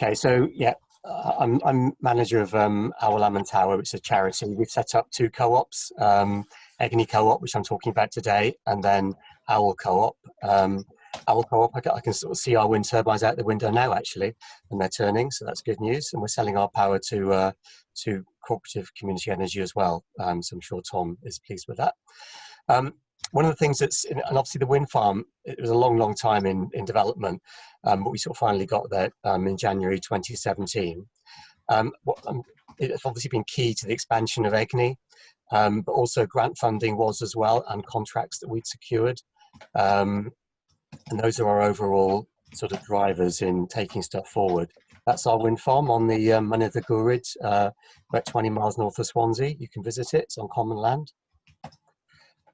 Okay, so yeah, I'm manager of Our Lamb and Tower, which is a charity. We've set up two co-ops, Egni co-op, which I'm talking about today, and then Owl co-op. Owl co-op, I can sort of see our wind turbines out the window now, actually, and they're turning, so that's good news. And we're selling our power to cooperative community energy as well. So I'm sure Tom is pleased with that. One of the things and obviously the wind farm, it was a long time in development, but we sort of finally got there in January 2017. It's obviously been key to the expansion of Egni, but also grant funding was as well, and contracts that we'd secured. And those are our overall sort of drivers in taking stuff forward. That's our wind farm on the Mynydd the Gwryd, about 20 miles north of Swansea. You can visit it, it's on common land.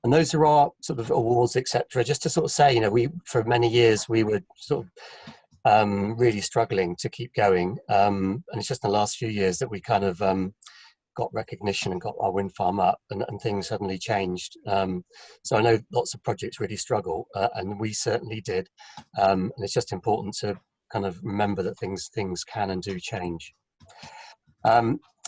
And those are our sort of awards, etc. Just to sort of say, you know, for many years we were sort of really struggling to keep going, and it's just in the last few years that we kind of got recognition and got our wind farm up, and things suddenly changed. So I know lots of projects really struggle, and we certainly did. And it's just important to kind of remember that things can and do change.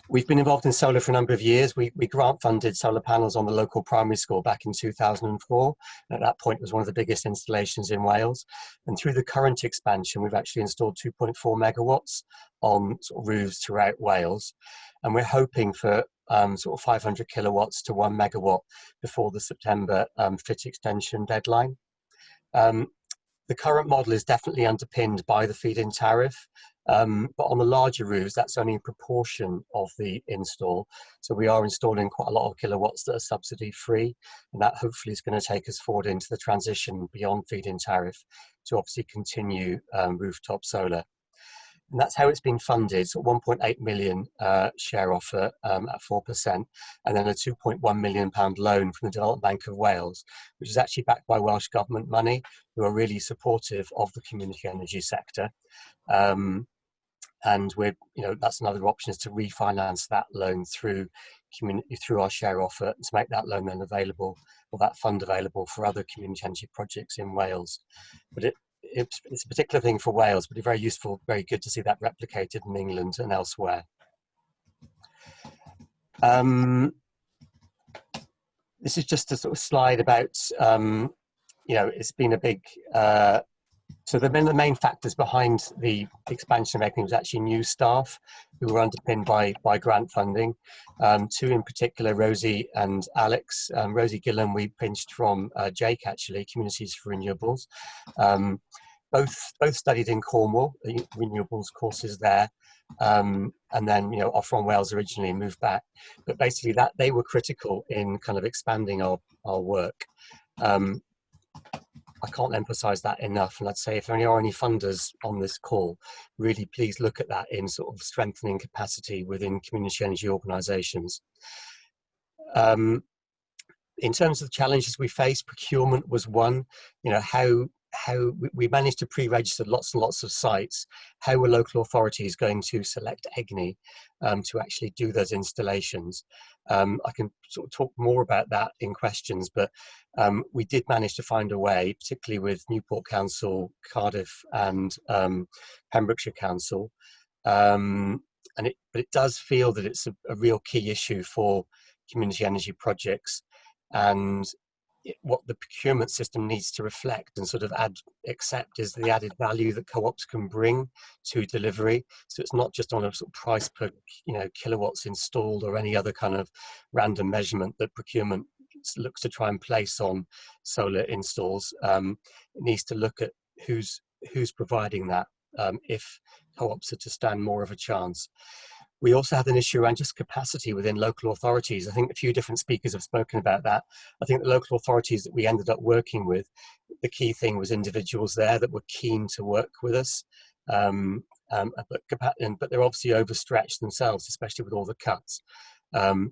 We've been involved in solar for a number of years. We grant funded solar panels on the local primary school back in 2004. At that point, it was one of the biggest installations in Wales. And through the current expansion, we've actually installed 2.4 megawatts on sort of roofs throughout Wales. And we're hoping for sort of 500 kilowatts to 1 megawatt before the September FIT extension deadline. The current model is definitely underpinned by the feed-in tariff, but on the larger roofs, that's only a proportion of the install. So we are installing quite a lot of kilowatts that are subsidy-free, and that hopefully is going to take us forward into the transition beyond feed-in tariff to obviously continue rooftop solar. And that's how it's been funded. So 1.8 million share offer at 4%, and then a £2.1 million loan from the Development Bank of Wales, which is actually backed by Welsh Government money, who are really supportive of the community energy sector. And we're, you know, that's another option, is to refinance that loan through our share offer, to make that loan then available, or that fund available, for other community energy projects in Wales. But it's a particular thing for Wales, but it's very useful, very good to see that replicated in England and elsewhere. This is just a sort of slide about, you know, it's been a big, so the main factors behind the expansion of Egni was actually new staff who were underpinned by grant funding. Two in particular, Rosie and Alex. Rosie Gillam we pinched from Jake, actually, Communities for Renewables. Both studied in Cornwall, the renewables courses there, and then, you know, are from Wales originally and moved back. But basically that they were critical in kind of expanding our work. I can't emphasize that enough, and I'd say if there are any funders on this call, really please look at that in sort of strengthening capacity within community energy organisations. In terms of the challenges we faced, procurement was one. You know, how we managed to pre-register lots and lots of sites. How were local authorities going to select Egni to actually do those installations? I can sort of talk more about that in questions, but we did manage to find a way, particularly with Newport Council, Cardiff and Pembrokeshire Council. But it does feel that it's a real key issue for community energy projects, and what the procurement system needs to reflect and sort of accept is the added value that co-ops can bring to delivery. So it's not just on a sort of price per, you know, kilowatts installed or any other kind of random measurement that procurement looks to try and place on solar installs. It needs to look at who's providing that, if co-ops are to stand more of a chance. We also had an issue around just capacity within local authorities. I think a few different speakers have spoken about that. I think the local authorities that we ended up working with, the key thing was individuals there that were keen to work with us, but they're obviously overstretched themselves, especially with all the cuts. And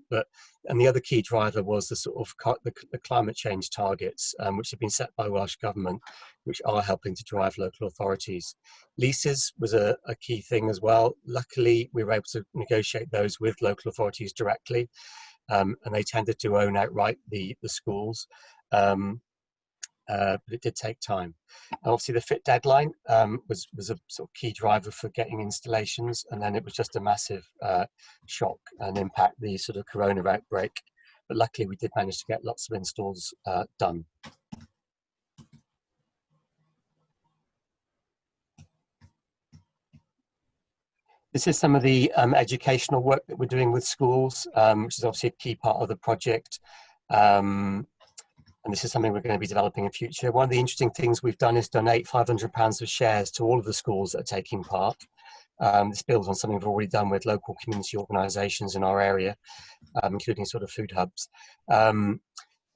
the other key driver was the sort of the climate change targets, which have been set by Welsh Government, which are helping to drive local authorities. Leases was a key thing as well. Luckily, we were able to negotiate those with local authorities directly, and they tended to own outright the schools. but it did take time. And obviously the fit deadline was a sort of key driver for getting installations, and then it was just a massive shock and impact, the sort of corona outbreak. But luckily we did manage to get lots of installs done. This is some of the educational work that we're doing with schools, which is obviously a key part of the project. And this is something we're going to be developing in future. One of the interesting things we've done is donate £500 of shares to all of the schools that are taking part. This builds on something we've already done with local community organisations in our area, including sort of food hubs.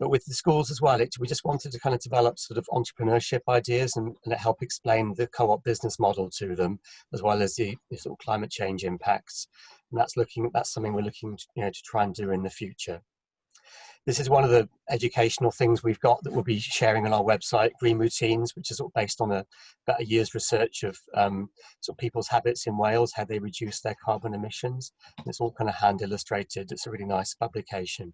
But with the schools as well, we just wanted to kind of develop sort of entrepreneurship ideas and help explain the co-op business model to them, as well as the sort of climate change impacts. And that's something we're looking to try and do in the future. This is one of the educational things we've got that we'll be sharing on our website, Green Routines, which is sort of based on about a year's research of sort of people's habits in Wales, how they reduce their carbon emissions. And it's all kind of hand illustrated. It's a really nice publication.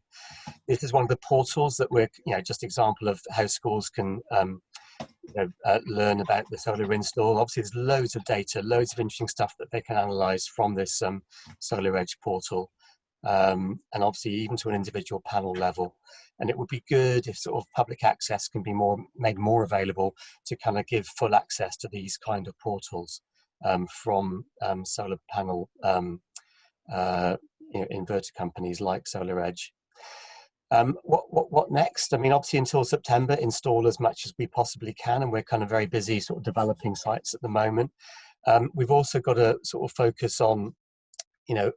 This is one of the portals that we're, just example of how schools can learn about the solar install. Obviously, there's loads of data, loads of interesting stuff that they can analyse from this Solar Edge portal. And obviously even to an individual panel level, and it would be good if sort of public access can be made more available to kind of give full access to these kind of portals from solar panel inverter companies like Solar Edge. What next? I mean, obviously until September, install as much as we possibly can, and we're kind of very busy sort of developing sites at the moment. We've also got to sort of focus on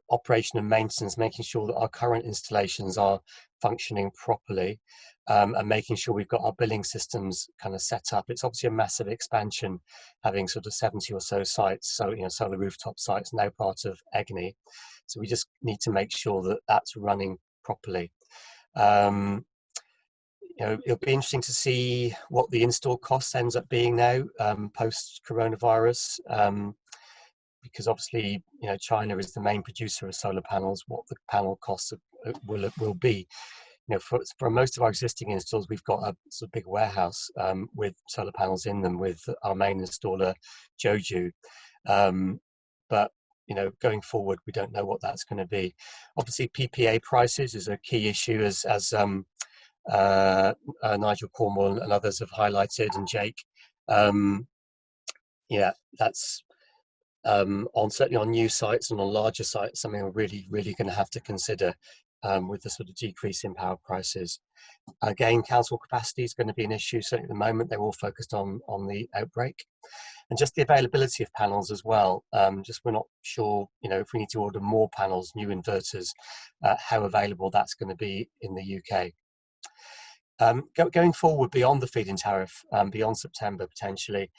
operation and maintenance, making sure that our current installations are functioning properly, and making sure we've got our billing systems kind of set up. It's obviously a massive expansion, having sort of 70 or so sites, so solar rooftop sites now part of Egni. So we just need to make sure that that's running properly. It'll be interesting to see what the install cost ends up being now post coronavirus. Because obviously, China is the main producer of solar panels, what the panel costs will be. For most of our existing installs, we've got a sort of big warehouse with solar panels in them with our main installer, Joju. But, going forward, we don't know what that's going to be. Obviously, PPA prices is a key issue, as Nigel Cornwall and others have highlighted, and Jake. That's certainly on new sites and on larger sites, something we're really going to have to consider with the sort of decrease in power prices. Again, council capacity is going to be an issue. Certainly at the moment, they're all focused on the outbreak, and just the availability of panels as well. Just we're not sure, if we need to order more panels, new inverters, how available that's going to be in the UK. Going forward beyond the feed-in tariff, beyond September potentially,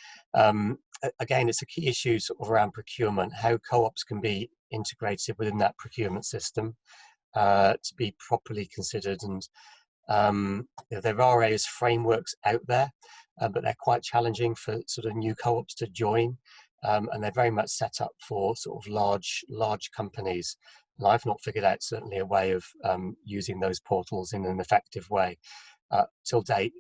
again, it's a key issue sort of around procurement, how co-ops can be integrated within that procurement system to be properly considered. And there are various frameworks out there, but they're quite challenging for sort of new co-ops to join, and they're very much set up for sort of large companies. And I've not figured out certainly a way of using those portals in an effective way. To date,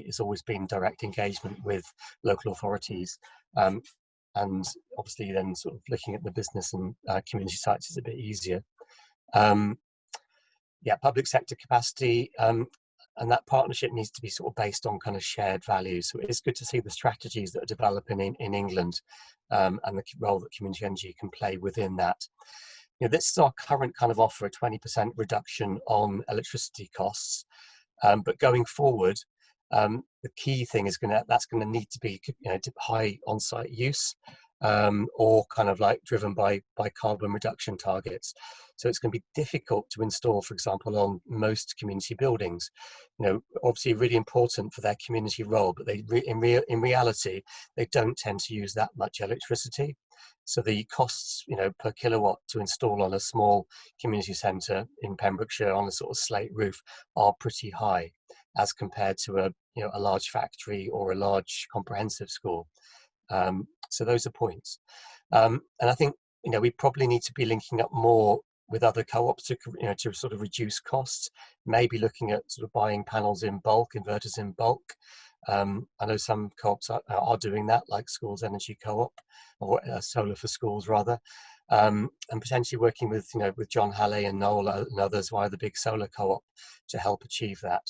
it's always been direct engagement with local authorities, and obviously then sort of looking at the business and community sites is a bit easier. Public sector capacity, and that partnership needs to be sort of based on kind of shared values. So it's good to see the strategies that are developing in England, and the role that community energy can play within that. This is our current kind of offer, a 20% reduction on electricity costs. But going forward, the key thing is that's going to need to be high on-site use, or kind of like driven by carbon reduction targets. So it's going to be difficult to install, for example, on most community buildings. Obviously really important for their community role, but in reality, they don't tend to use that much electricity. So the costs, per kilowatt to install on a small community centre in Pembrokeshire on a sort of slate roof are pretty high as compared to a large factory or a large comprehensive school. So those are points. And I think, we probably need to be linking up more with other co-ops to sort of reduce costs, maybe looking at sort of buying panels in bulk, inverters in bulk, I know some co-ops are doing that, like Schools Energy Co-op, or Solar for Schools rather, and potentially working with with John Halley and Noel and others via the Big Solar Co-op to help achieve that.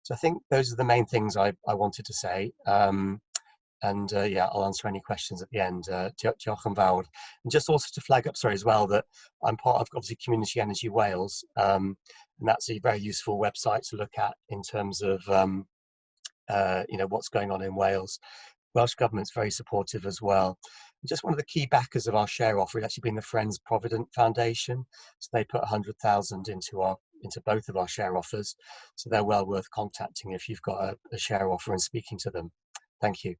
So I think those are the main things I wanted to say. And yeah, I'll answer any questions at the end. Diolch yn fawr. And just also to flag up, sorry, as well, that I'm part of obviously Community Energy Wales, and that's a very useful website to look at in terms of what's going on in Wales. Welsh Government's very supportive as well. Just one of the key backers of our share offer has actually been the Friends Provident Foundation. So they put 100,000 into both of our share offers. So they're well worth contacting if you've got a share offer and speaking to them. Thank you.